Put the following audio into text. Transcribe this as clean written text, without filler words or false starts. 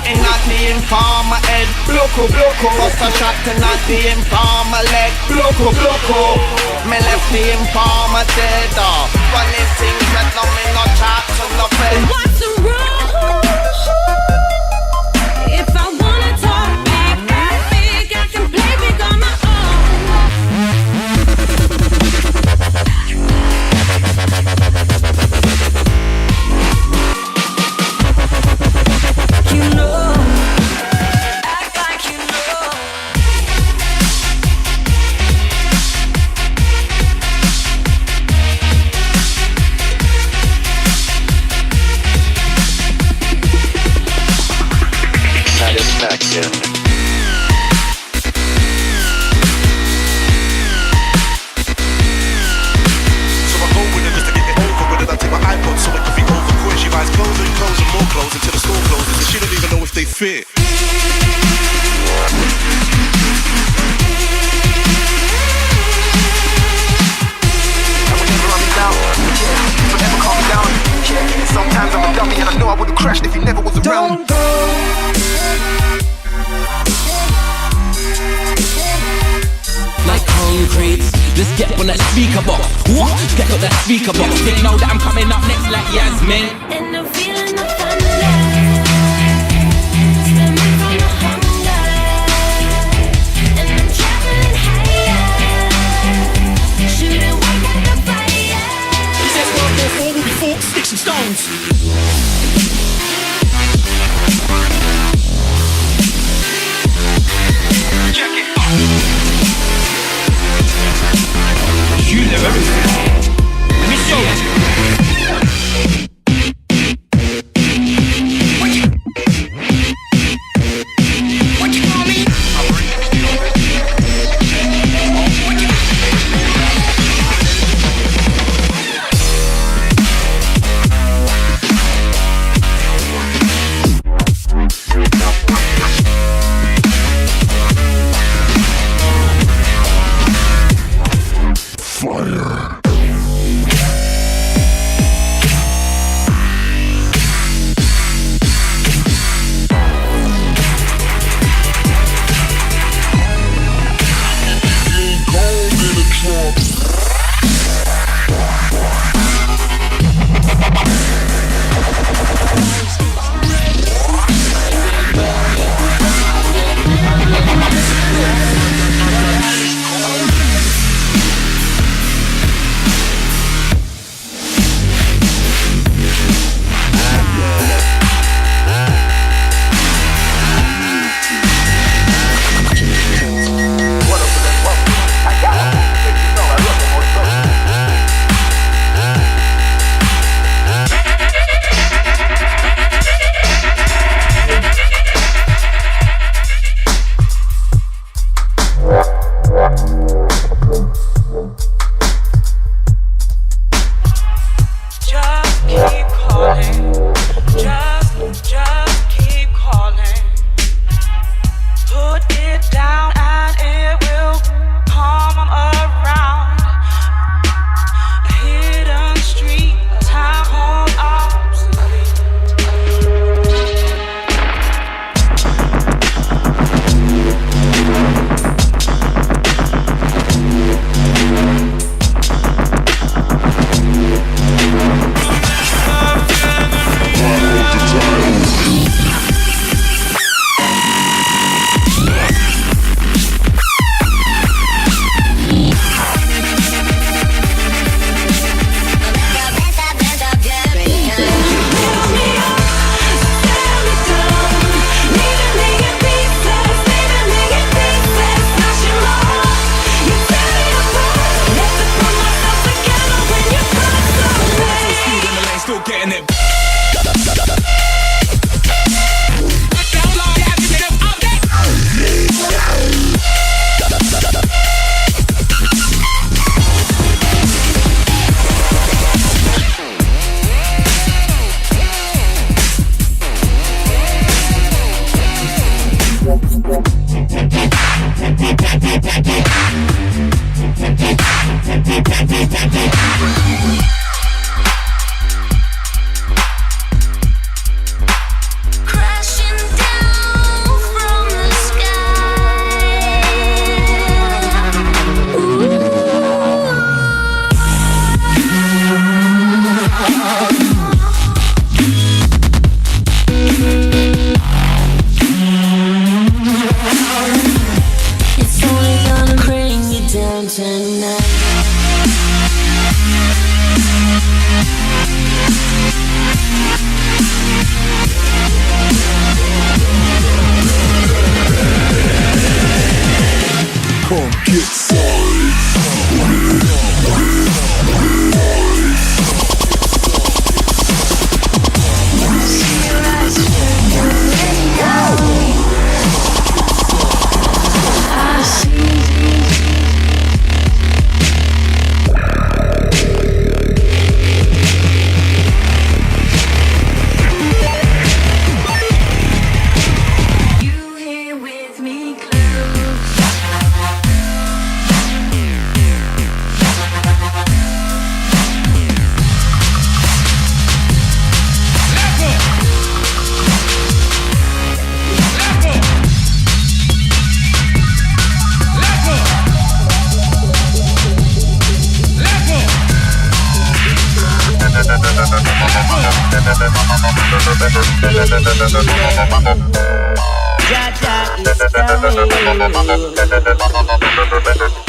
In a the informer head, bloko, bloko. Bust a shot in a the informer leg, bloko, bloko. Me left the informer dead, running things that no me no chat to no bed. What's the rule? If I wanna talk big, act big, I can play big on my own. You know, act like you know. Satisfaction. So I go with it just to get it over with it. I take my iPod so it can be overcooked. She buys clothes and clothes and more clothes until the store closes and she don't even know if they fit. Sometimes I'm a dummy and I know I would've crashed if he never was around. Don't go. Like concrete, let's get on that speaker box. What? Get on that speaker box. They know that I'm coming up next like Yasmin. And I'm feeling the thunder, stemming from the hunger, and I'm traveling higher, shooting way at the fire. Says before we fought sticks and stones. Check it. You know everything. Let me show you. Jaja is coming.